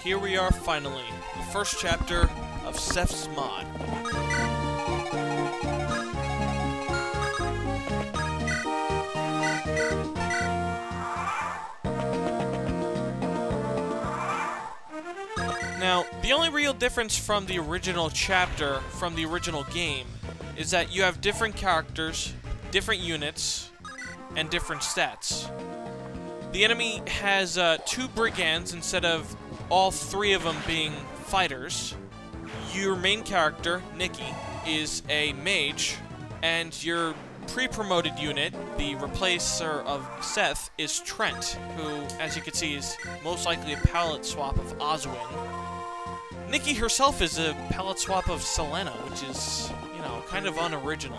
here we are finally, the first chapter of Seph's mod. Now, the only real difference from the original chapter, from the original game, is that you have different characters, different units, and different stats. The enemy has 2 brigands instead of all 3 of them being fighters. Your main character, Nikki, is a mage, and your pre-promoted unit, the replacer of Seph, is Trent, who, as you can see, is most likely a palette swap of Oswin. Nikki herself is a palette swap of Selena, which is, you know, kind of unoriginal.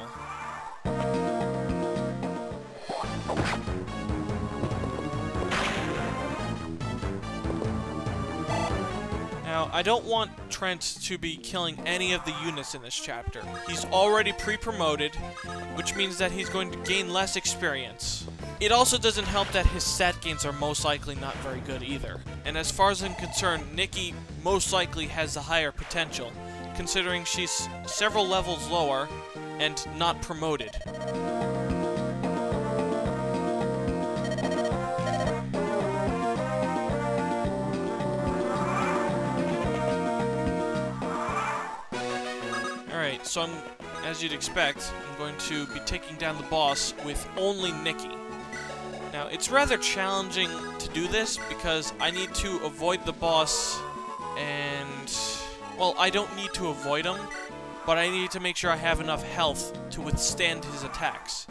Now, I don't want Trent to be killing any of the units in this chapter. He's already pre-promoted, which means that he's going to gain less experience. It also doesn't help that his stat gains are most likely not very good either. And as far as I'm concerned, Nikki most likely has the higher potential, considering she's several levels lower and not promoted. Alright, so as you'd expect, I'm going to be taking down the boss with only Nikki. Now, it's rather challenging to do this because I need to avoid the boss and, well, I don't need to avoid him, but I need to make sure I have enough health to withstand his attacks.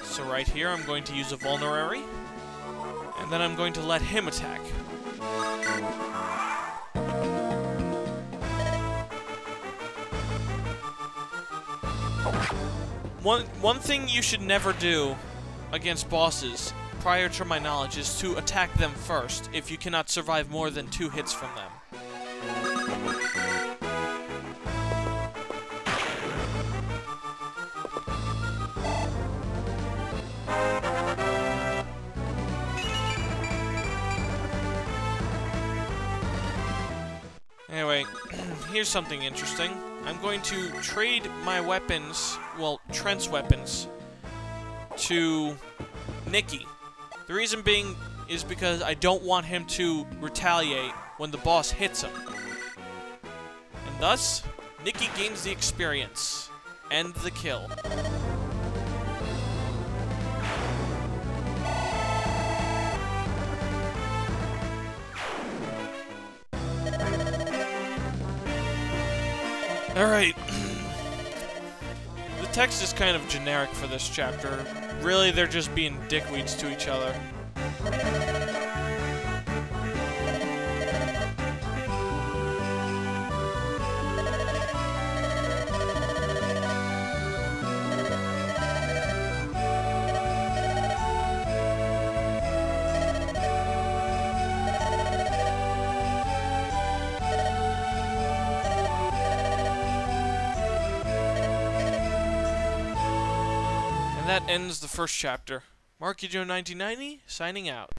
So right here, I'm going to use a vulnerary, and then I'm going to let him attack. One thing you should never do against bosses, prior to my knowledge, is to attack them first if you cannot survive more than 2 hits from them. Anyway, here's something interesting. I'm going to trade my weapons, well, Trent's weapons, to Nikki. The reason being is because I don't want him to retaliate when the boss hits him. And thus, Nikki gains the experience and the kill. Alright. The text is kind of generic for this chapter. Really, they're just being dickweeds to each other. And that ends the first chapter. Marky Joe 1990, signing out.